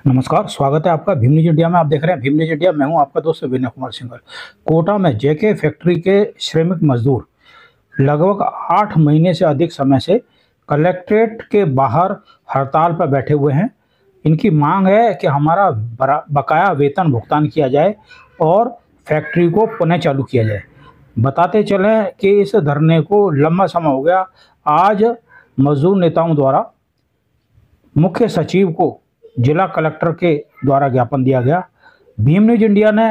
नमस्कार, स्वागत है आपका भीम न्यूज इंडिया में। आप देख रहे हैं भीम न्यूज इंडिया। मैं हूं आपका दोस्त विनय कुमार सिंघल। कोटा में जेके फैक्ट्री के श्रमिक मजदूर लगभग 8 महीने से अधिक समय से कलेक्ट्रेट के बाहर हड़ताल पर बैठे हुए हैं। इनकी मांग है कि हमारा बकाया वेतन भुगतान किया जाए और फैक्ट्री को पुनः चालू किया जाए। बताते चलें कि इस धरने को लंबा समय हो गया। आज मजदूर नेताओं द्वारा मुख्य सचिव को जिला कलेक्टर के द्वारा ज्ञापन दिया गया। भीम न्यूज इंडिया ने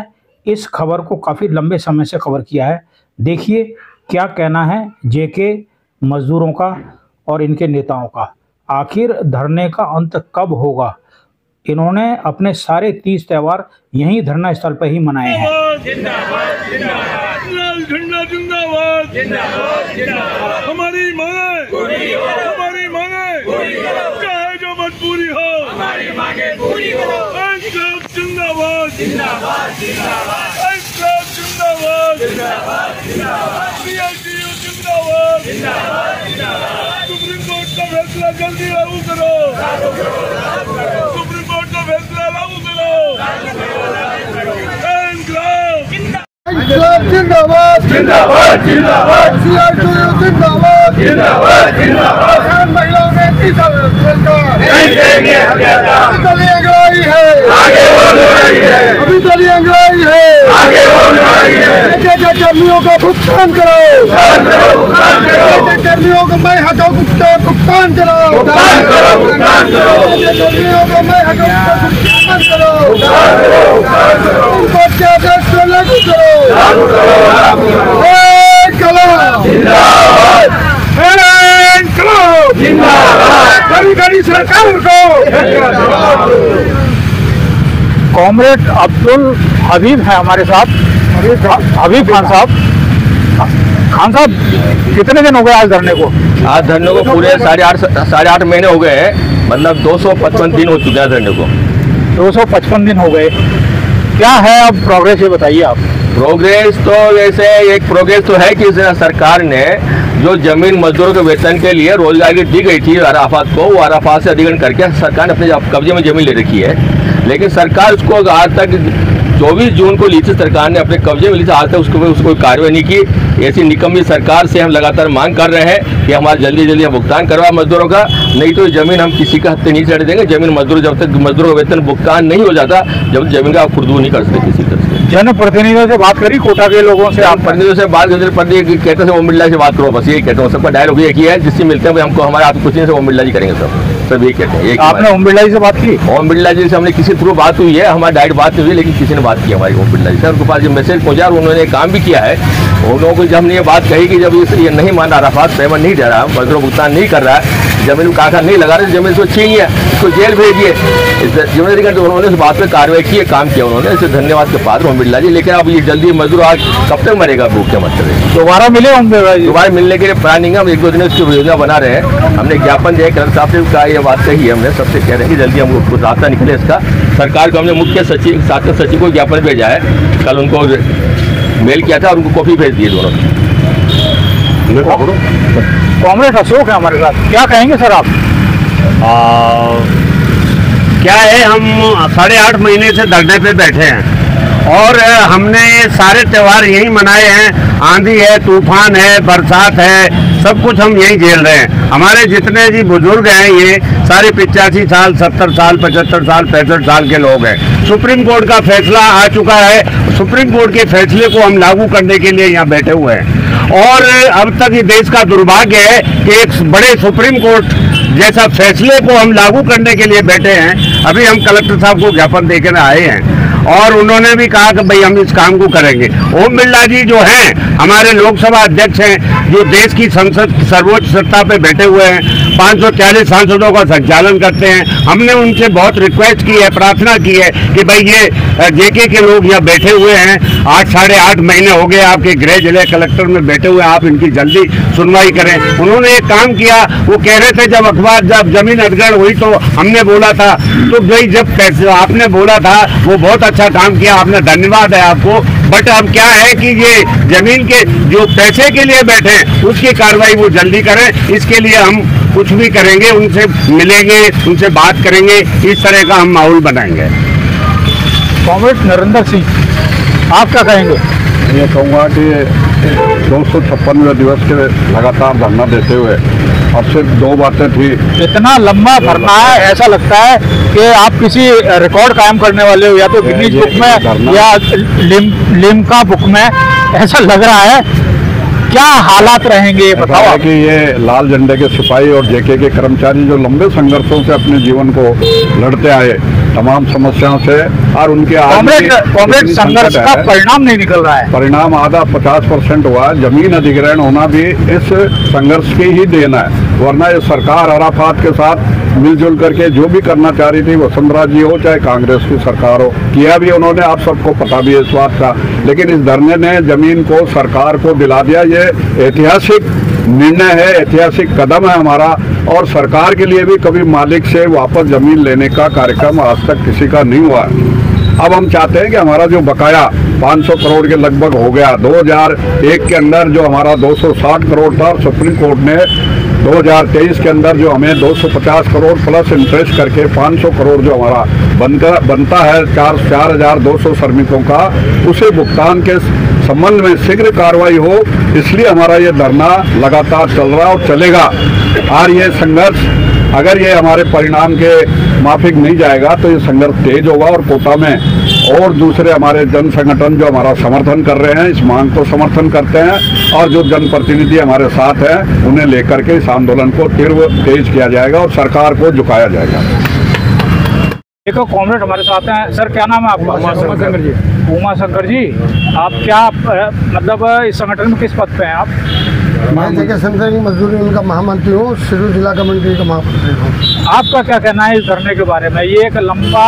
इस खबर को काफ़ी लंबे समय से कवर किया है। देखिए क्या कहना है जेके मजदूरों का और इनके नेताओं का। आखिर धरने का अंत कब होगा? इन्होंने अपने सारे 30 त्यौहार यहीं धरना स्थल पर ही मनाए हैं। जिंदाबाद जिंदाबाद लाल झंडा जिंदाबाद जिंदाबाद जिंदाबाद हमारी मांगे पूरी हो, हमारी मांगे पूरी हो, चाहे जो मजबूरी हो हमारी मांगे पूरी हो। इंकलाब जिंदाबाद जिंदाबाद जिंदाबाद इंकलाब जिंदाबाद जिंदाबाद जिंदाबाद पीएचयू जिंदाबाद जिंदाबाद जिंदाबाद सुप्रीम कोर्ट का फैसला जल्दी लागू करो, सुप्रीम कोर्ट का फैसला लागू करो। इंकलाब जिंदाबाद जिंदाबाद जिंदाबाद सीआईटीयू जिंदाबाद जिंदाबाद जिंदाबाद महिलाओं ने नहीं देंगे अभी अंग्रेजी है आगे बोल रही है, अभी तली अंग्रेजी है आगे बोल रही है। कर्मियों का भुगतान करो, कर्मियों को मैं हटाओ भुगतान करो, कर्मियों को मैं हटाओ भुगतान करो, उनको क्या फैसला लागू करो। सरकार को कॉमरेड अब्दुल हबीब है हमारे साथ। हबीब खान साहब, कितने दिन हो गए आज धरने को? आज धरने को पूरे साढ़े आठ महीने हो गए हैं। मतलब 255 दिन हो चुके हैं धरने को। 255 दिन हो गए। क्या है अब प्रोग्रेस, ये बताइए आप। प्रोग्रेस तो वैसे एक प्रोग्रेस तो है कि सरकार ने जो जमीन मजदूरों के वेतन के लिए रोजगार की दी गई थी अराफात को, वो अराफात से अधिग्रहण करके सरकार ने अपने कब्जे में जमीन ले रखी है। लेकिन सरकार उसको आज तक 24 जून को ली थी, सरकार ने अपने कब्जे में ली थी, आज तक उसको कार्रवाई नहीं की। ऐसी निकम्मी सरकार से हम लगातार मांग कर रहे हैं कि हमारा जल्दी भुगतान करवा मजदूरों का, नहीं तो जमीन हम किसी का हत्थे नहीं चढ़ देंगे। जमीन मजदूर जब तक मजदूरों का वेतन भुगतान नहीं हो जाता, जब जमीन का खुर्दू नहीं कर सकते किसी तरह से। जनप्रतिनिधियों से बात करी, कोटा के लोगों से, आप प्रतिनिधियों से बात करते कहते हैं ओम बिरला से बात करो, बस यही कहते हैं। सबका डायलॉग एक ही है, जिससे मिलते हैं हमको हमारे आप कुछ नहीं से ओम बिरला जी करेंगे सब यही कहते हैं। आपने ओम बिरला जी से बात की? ओम बिरला जी से हमने किसी थ्रू बात हुई है, हमारी डायरेक्ट बात नहीं हुई, लेकिन किसी ने बात की हमारी ओम बिरला जी से। उनके पास जो मैसेज पहुंचा उन्होंने काम भी किया है। उन लोगों को जब हमने ये बात कही कि जब ये नहीं मान रहा, अराफात पेमेंट नहीं दे रहा, मजदूर भुगतान नहीं कर रहा है, जमीन को कागज नहीं लगा रहे, जमीन को छीनिए, इसको जेल भेजिए, जिम्मेदारी तो उन्होंने इस बात पर कार्रवाई की है, काम किया उन्होंने। इसे धन्यवाद के पात्र ओम बिरला जी। लेकिन अब ये जल्दी मजदूर आज कब तक मरेगा भूख के मतलब? दोबारा मिले ओम बिरला जी? दोबारा मिलने के लिए प्लानिंग है। हम 1-2 दिन उसकी योजना बना रहे हैं। हमने ज्ञापन दिया, कलेक्टर साहब से का ये बात कही है, हमने सबसे कह रहे हैं कि जल्दी हमको रास्ता निकले इसका। सरकार को हमने मुख्य सचिव, शासन सचिव को ज्ञापन भेजा है, कल उनको मेल किया था और उनको कॉपी भेज दिए दोनों। कॉमरेड अशोक है हमारे साथ, क्या कहेंगे सर आप? क्या है, हम 8.5 महीने से धरने पे बैठे हैं और हमने ये सारे त्यौहार यहीं मनाए हैं। आंधी है, तूफान है, बरसात है, सब कुछ हम यहीं झेल रहे हैं। हमारे जितने जी बुजुर्ग हैं ये सारे 85 साल, 70 साल, 75 साल, 65 साल के लोग हैं। सुप्रीम कोर्ट का फैसला आ चुका है, सुप्रीम कोर्ट के फैसले को हम लागू करने के लिए यहाँ बैठे हुए हैं। और अब तक ये देश का दुर्भाग्य है कि एक बड़े सुप्रीम कोर्ट जैसा फैसले को हम लागू करने के लिए बैठे हैं। अभी हम कलेक्टर साहब को ज्ञापन देकर आए हैं और उन्होंने भी कहा कि भाई हम इस काम को करेंगे। ओम बिरला जी जो हैं हमारे लोकसभा अध्यक्ष हैं, जो देश की संसद की सर्वोच्च सत्ता पे बैठे हुए हैं, 540 सांसदों का संचालन करते हैं। हमने उनसे बहुत रिक्वेस्ट की है, प्रार्थना की है कि भाई ये जेके के लोग यहाँ बैठे हुए हैं, 8-8.5 महीने हो गए आपके गृह जिले कलेक्टर में बैठे हुए, आप इनकी जल्दी सुनवाई करें। उन्होंने एक काम किया, वो कह रहे थे जब जमीन अधिग्रहण हुई तो हमने बोला था, तो भाई जब आपने बोला था वो बहुत अच्छा काम किया आपने, धन्यवाद है आपको। बट अब क्या है कि ये जमीन के जो पैसे के लिए बैठे हैं उसकी कार्रवाई वो जल्दी करें। इसके लिए हम कुछ भी करेंगे, उनसे मिलेंगे, उनसे बात करेंगे, इस तरह का हम माहौल बनाएंगे। कॉमरेड नरेंद्र सिंह, आप क्या कहेंगे? ये कहूँगा कि 256वें दिवस के लगातार धरना देते हुए अब सिर्फ दो बातें थी। इतना लंबा धरना है, ऐसा लगता है कि आप किसी रिकॉर्ड कायम करने वाले हो, या तो गिनीज बुक में या लिम्का बुक में, ऐसा लग रहा है। क्या हालात रहेंगे बताओ है कि ये लाल झंडे के सिपाही और जेके के कर्मचारी जो लंबे संघर्षों से अपने जीवन को लड़ते आए, तमाम समस्याओं से, और उनके कॉमरेड संघर्ष का परिणाम नहीं निकल रहा है। परिणाम आधा 50% हुआ। जमीन अधिग्रहण होना भी इस संघर्ष की ही देन है, वरना ये सरकार अराफात के साथ मिलजुल करके जो भी करना चाह रही थी, वसुंधरा जी हो चाहे कांग्रेस की सरकार हो, किया भी उन्होंने, आप सबको पता भी है इस बात का। लेकिन इस धरने ने जमीन को सरकार को दिला दिया। ये ऐतिहासिक निर्णय है, ऐतिहासिक कदम है हमारा, और सरकार के लिए भी कभी मालिक से वापस जमीन लेने का कार्यक्रम आज तक किसी का नहीं हुआ। अब हम चाहते हैं कि हमारा जो बकाया 500 करोड़ के लगभग हो गया, 2001 के अंदर जो हमारा 260 करोड़ था, सुप्रीम कोर्ट ने 2023 के अंदर जो हमें 250 करोड़ प्लस इंटरेस्ट करके 500 करोड़ जो हमारा बनता है 4,200 श्रमिकों का, उसे भुगतान के संबंध में शीघ्र कार्रवाई हो, इसलिए हमारा ये धरना लगातार चल रहा और चलेगा। और ये संघर्ष अगर ये हमारे परिणाम के माफिक नहीं जाएगा तो ये संघर्ष तेज होगा, और कोटा में और दूसरे हमारे जन संगठन जो हमारा समर्थन कर रहे हैं, इस मांग को समर्थन करते हैं, और जो जनप्रतिनिधि हमारे साथ हैं उन्हें लेकर के इस आंदोलन को तीव्र तेज किया जाएगा और सरकार को झुकाया जाएगा। देखो कॉमरेड हमारे साथ हैं। सर क्या नाम है आपका? उमा शंकर जी, आप क्या मतलब इस संगठन में किस पद पे हैं आप? मैं जेके सेंट्रल मजदूरी उनका महामंत्री हूँ, शिरू जिला कमेटी का महामंत्री हूँ। आपका क्या कहना है इस धरने के बारे में? ये एक लंबा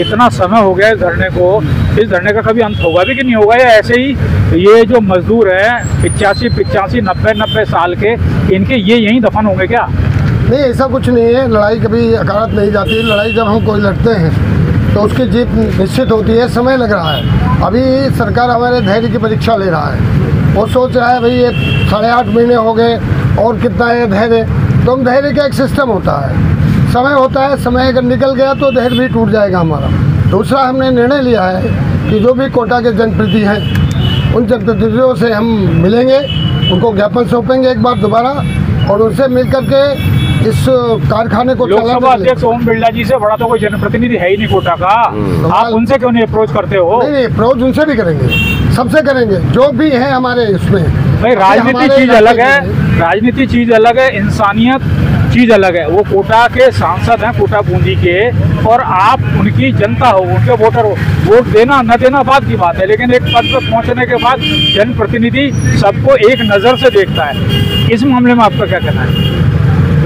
इतना समय हो गया इस धरने को, इस धरने का कभी अंत होगा भी कि नहीं होगा, या ऐसे ही ये जो मजदूर हैं 85, 90 साल के, इनके ये यहीं दफन होंगे क्या? नहीं, ऐसा कुछ नहीं है। लड़ाई कभी अकालत नहीं जाती। लड़ाई जब हम कोई लड़ते हैं तो उसकी जीत निश्चित होती है। समय लग रहा है। अभी सरकार हमारे धैर्य की परीक्षा ले रहा है। वो सोच रहा है भाई ये 8.5 महीने हो गए और कितना है धैर्य, तो हम धैर्य का एक सिस्टम होता है, समय होता है। समय अगर निकल गया तो धैर्य भी टूट जाएगा हमारा। दूसरा, हमने निर्णय लिया है कि जो भी कोटा के जनप्रतिनिधि हैं उन जनप्रतिनिधियों से हम मिलेंगे, उनको ज्ञापन सौंपेंगे एक बार दोबारा, और उनसे मिल करके इस कारखाने को लोकसभा अध्यक्ष ओम बिरला जी से बड़ा तो कोई जनप्रतिनिधि है ही नहीं कोटा का, आप उनसे क्यों नहीं अप्रोच करते हो? नहीं, अप्रोच उनसे भी करेंगे, सबसे करेंगे, जो भी है हमारे इसमें। भाई राजनीति चीज अलग है, राजनीति चीज अलग है, इंसानियत चीज अलग है। वो कोटा के सांसद हैं, कोटा बूंदी के, और आप उनकी जनता हो, उनके वोटर हो। वोट देना न देना बात की बात है, लेकिन एक पद पर पहुंचने के बाद जनप्रतिनिधि सबको एक नज़र से देखता है। इस मामले में आपका क्या कहना है?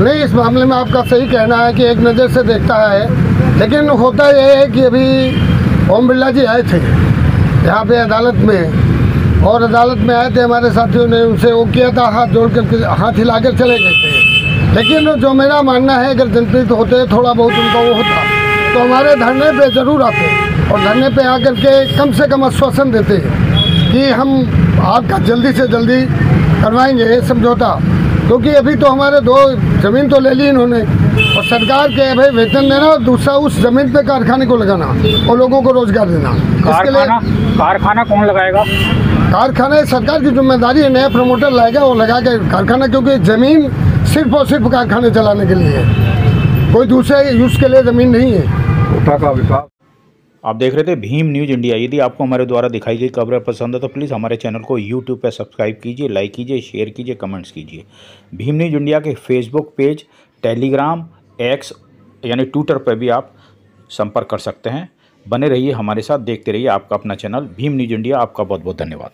नहीं, इस मामले में आपका सही कहना है कि एक नज़र से देखता है, लेकिन होता यह है कि अभी ओम बिरला जी आए थे यहाँ पे अदालत में, और अदालत में आए थे, हमारे साथियों ने उनसे वो किया था, हाथ जोड़ कर हाथ हिला कर चले गए थे। लेकिन जो मेरा मानना है, अगर जनप्रतिनिधि होते थोड़ा बहुत उनका वो होता तो हमारे धरने पे ज़रूर आते, और धरने पे आकर के कम से कम आश्वासन देते कि हम आपका जल्दी से जल्दी करवाएंगे समझौता। क्योंकि अभी तो हमारे 2 ज़मीन तो ले ली इन्होंने, और सरकार के भाई वेतन देना, और दूसरा उस ज़मीन पे कारखाने को लगाना और लोगों को रोजगार देना। इसके लिए कारखाना कौन लगाएगा? कारखाना सरकार की जिम्मेदारी है, नया प्रमोटर लाएगा, वो लगा के कारखाना, क्योंकि ज़मीन सिर्फ और सिर्फ कारखाने चलाने के लिए है, कोई दूसरे यूज़ के लिए ज़मीन नहीं है। कोटा का विकास। आप देख रहे थे भीम न्यूज़ इंडिया। यदि आपको हमारे द्वारा दिखाई गई खबरें पसंद है तो प्लीज़ हमारे चैनल को यूट्यूब पर सब्सक्राइब कीजिए, लाइक कीजिए, शेयर कीजिए, कमेंट्स कीजिए। भीम न्यूज़ इंडिया के फेसबुक पेज, टेलीग्राम, एक्स यानी ट्विटर पर भी आप संपर्क कर सकते हैं। बने रहिए हमारे साथ, देखते रहिए आपका अपना चैनल भीम न्यूज़ इंडिया। आपका बहुत बहुत धन्यवाद।